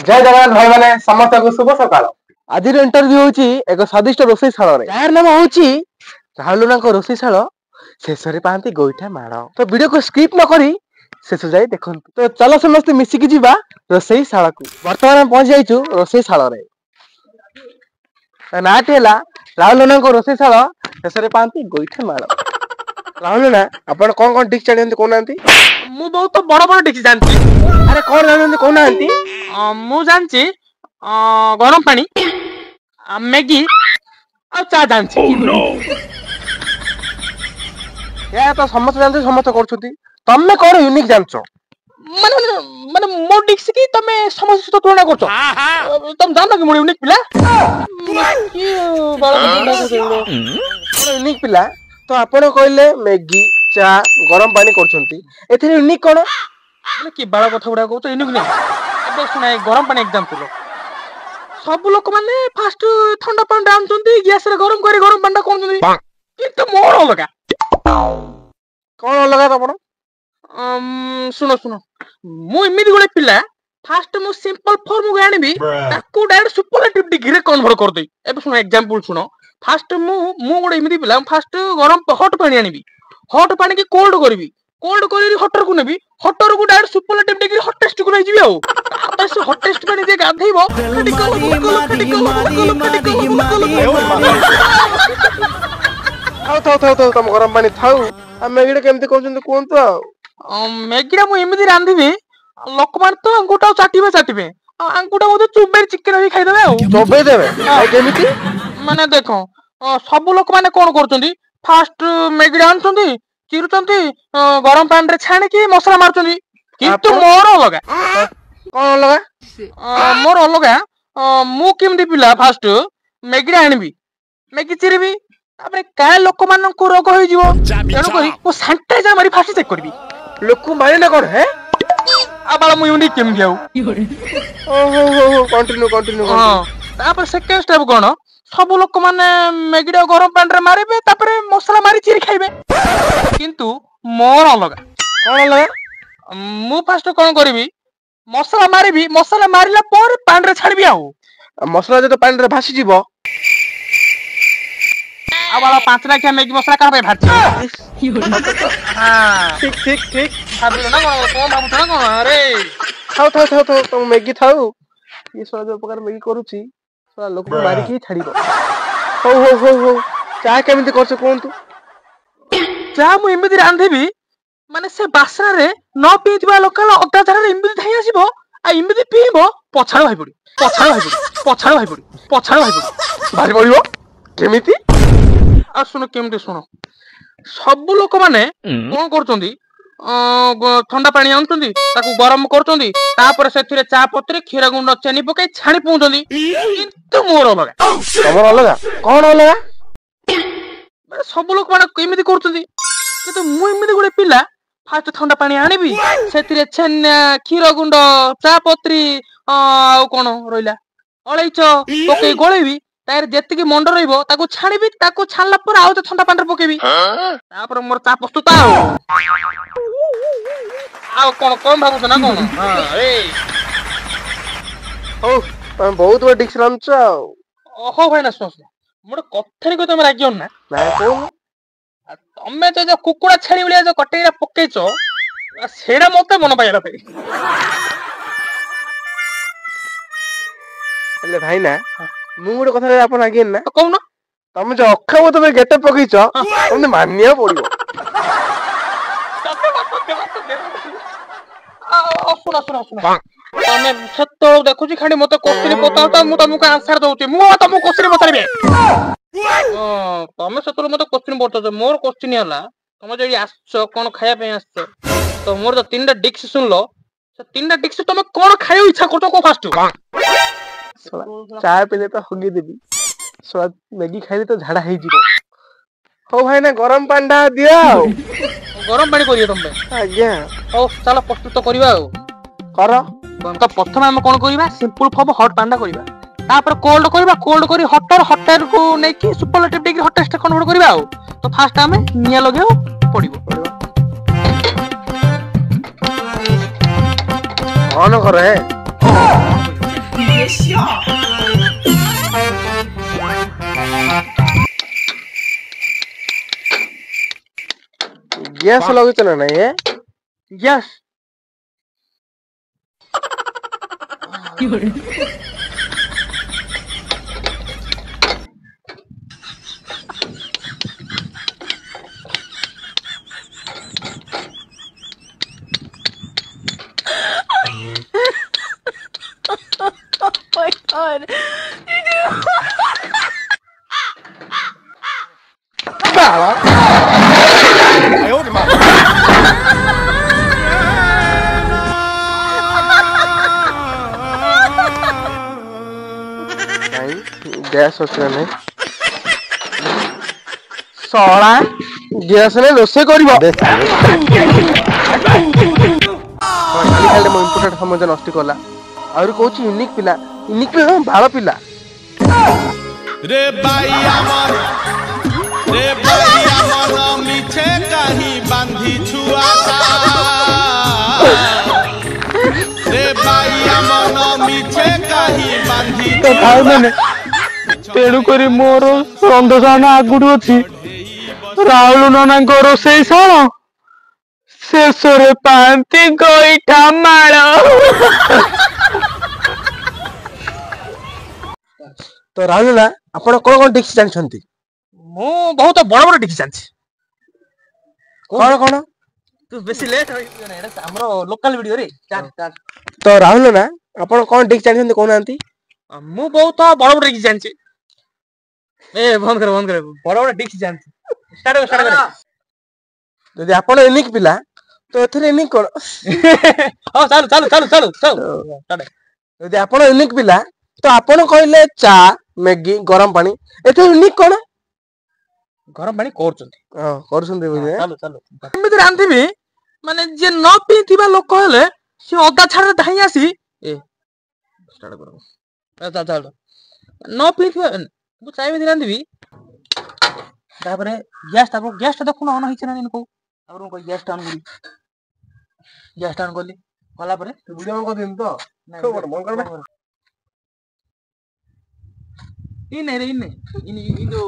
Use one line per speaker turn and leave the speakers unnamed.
जय जगन्नाथ भाई माने समस्त को शुभ सकाळ। आज इंटरव्यू होची एक स्वादिष्ट रोषैशाल रे यार नाम होची राहुलना को रोषैशाल शेष रे पांती गोइठा माड़। तो वीडियो को स्किप न करी शेष जाई देखंतु। तो चलो समस्त मिसी की जीवा रोषैशाल को। वर्तमान पहुंच जाइछु रोषैशाल रे। नाटी हला राहुलना को रोषैशाल शेष रे पांती गोइठा माड़। राहुलना आपण कोन डिश जानियंती कोनांती?
मु बहुत बड़ बड़ डिश जानती।
अरे कोन जानियंती कोनांती?
मु जानची गरम पानी मैगी और चा जानची।
या तो समस्त जानते समस्त करछुती। तम्मे कोन यूनिक जानछो?
माने माने मो डिश की तमे समस्त सहित तुलना करछो। तुम जानो कि मो यूनिक पिला? की बड़
यूनिक पिला तो आपण कहले मैगी चा गरम पानी करछुंती। एथि यूनिक कोन?
माने की बड़ कथा गुडा कहतो यूनिक नै। अब सुना गरम पानी एग्जांपल। सब लोक माने फास्ट ठंडा पानी आनछुंती गैस रे गरम करी गरम पानी कोनछुंती। किंतु मोर अलगा।
कोन अलगा तपण?
सुनो सुनो मु इमिति गोले पिला फास्ट मु सिंपल फॉर्म को आनिबी ताकू डायरेक्ट सुपरलेटिव डिग्री रे कन्वर्ट कर देई। एबे सुनो एग्जांपल सुनो फास्ट मु गोले इमिति पिला फास्ट गरम हॉट पानी आनिबी हॉट पानी की कोल्ड करबी कोल्ड करी हॉटर को नेबी हॉटर को डायरेक्ट सुपरलेटिव डिग्री हॉटेस्ट को नै जिवि आ तापर से हॉटेस्ट पानी जे गाधैबो
थाउ तुम गरम पानी थाउ आ मैगी केमती कोनछन कोनतो आ
मैगी मु इमिति रांधिबी लोक मान तो अंगूठा चाटिबे अंगूठा मते चुबेर चिकेन ही खाइ देबे आ
चोबे देबे आ केमिति
माने देखो सब लोक माने कोन करचंदी फास्ट मैगी आनचंदी चिरुचंदी गरम पानी रे छाणी की मसाला मारचंदी किंतु मोर अलगा
कोन अलगा
मोर अलगा मु केमती पिला फास्ट मैगी आनिबी मैगी चिरिबी तापर काय लोक मान को रोग होई जीवो तेनो करी ओ सैनिटाइजर मारी फास्ट चेक करबी
लोक माने ना कोन है
आ बाला मु यूनिक केम दियाउ
ओहो कंटिन्यू
हां तापर सेकंड स्टेप कोन सब लोक माने मैगी गरम पानी रे मारिबे तापर मसाला मारी चिरी खाइबे किंतु मोर अलगा
कोन अलगा
मु फास्ट कोन करबी मसाला मारिबी मसाला मारिला पर पानी रे छाड़बी आउ
मसाला जे तो पानी रे भासी जीवो
आ वाला पांच लाख मैगी मसाला का पे भाजी हां
ठीक
भाबिलो ना कोन भाबुत ना कोन अरे
थाउ तुम मैगी थाउ ये सारा जो प्रकार मैगी करूची सारा लोक मारी की छाड़ीबो हो चा केमिति करछ कोन तू
चा मु इमिति रांधिबी माने से बासरा रे न पीथिबा लोकल अदा जरा रे इमिति थाई आसीबो आ इमिति पीबो पछाड़ भाई पड़ी
भारी पड़िबो केमिति
आ सुनो केमिति सुनो सब लोक माने कोन करचंदी ठंडा पानी आनचंदी ताकू गरम करचंदी तापर सेथिरे चा पत्री खीरा गुंड चेनी पके छाणी पउचंदी किंतु मोर अलगा
तमर अलगा कोन अलगा
सब लोक माने केमिति करचंदी किंतु मु इमिति गुडे पिला फास्ट ठंडा पानी आनिबी सेथिरे छेना खीरा गुंड चा पत्री आ कोन रोइला अलैच पके गोळेबी तार जेतिकी मंड रहइबो ताको छाणीबी ताको छानला पर आउ त ठंडा पानी रे पकेबी तापर मोर चा प्रस्तुत आ कोन भाबु ना कोन हां ए
ओ तुम बहुत बड़ डिश रांच
ओहो भाई ना सुन मोर कथरी को तुम रागियो ना
कोन
तमे जो कुकुड़ा छेड़ी बलिया जो कटेरा पकेचो सेडा मते मन पाइला पे
ले भाई ना मु गोटे कथा आपन आगे ना
तो कहू ना
तमे जो अखा तमे गेट पकेचो तमे मानिया पड़िबो
सुना तमे सत्तो देखुची खाली मते क्वेश्चन पताता मु तुमको आंसर दउची मु तुमको क्वेश्चन बताइबे तमे सत्तो मते क्वेश्चन पतातो मोर क्वेश्चन हला तमे जई आछो कोन खाया पे आछो तो मोर तो तीनटा डिक्स सुनलो से तीनटा डिक्स तमे कोन खायो इच्छा करतो को फास्ट
चाय पीले तो होगी देबी स्वाद मैगी खाइले तो झाड़ा हे जीवो हो भाई ना गरम पांडा दियो
गरम पानी करियो तमे
आज्ञा
हो चलो प्रस्तुत करिवा
कर
तो प्रथम हम कोन करिवा सिंपल फॉर्म हॉट पांडा करिवा तापर कोल्ड करिवा कोल्ड करी हॉटर को नै कि सुपरलेटिव डिग्री हॉटेस्ट कन्वर्ट करिवा तो फास्ट हमें निया लगेओ पड़िबो
ऑन करे ଗ୍ୟାସ୍ ଲଗେଇଛ ନା ନାଇଁ
ଗ୍ୟାସ୍
my god.
ଗ୍ୟାସ୍ ଅଛି ନା ନାଇଁ ଶଳା ଗ୍ୟାସ୍ ରେ ରୋଷେଇ କରିବ ଖାଲି ମୋ ଇମ୍ପୋର୍ଟାଣ୍ଟ ସମୟ ନଷ୍ଟ କଲା ଆହୁରି କହୁଛି ୟୁନିକ୍ ପିଲା ଭାଳ ପିଲା
रे बाई आमर मिछे कहीं बांधी छुआता रे बाई आमर मिछे कहीं बांधी
तो भाई मैंने तेणु करी मोर रंधशान आगुड़ी अच्छी राहुल नाना रोषेई शाल शेष पाती गोईठा माड़
तो राहुल ना आपण कौन कौन डिश जानछंती
मु बहुत बड़ बड़ डिश जानछि
कौन
तू बेसी लेट होई एटा हमरो लोकल वीडियो रे
तो राहुल ना आपण कौन डिश जानछंती कोन आंती
मु बहुत बड़ बड़ डिश जानछि ए बंद कर बड़ बड़ डिश जानछि स्टार्ट कर
यदि आपण यूनिक पिला तो एथरे यूनिक कोन
हां चालू स्टार्ट
यदि आपण यूनिक पिला तो आपण कहले चा मैगी गरम पानी एथे यूनिक कोन
गरम पानी करछंती
हां करछंती बुझे
चालू एमिति रांधिबी माने जे न पीथिबा लोक हेले से अदा छाड़ धाई आसी ए स्टार्ट करो चाल न पीथिबा मु चाइबे रांधिबी तापरे गैस ता देखु न ऑन होइछ ना इनको और को गैस टा ऑन करली कला परे
वीडियो को दिन तो
नहीं मन कर इन जो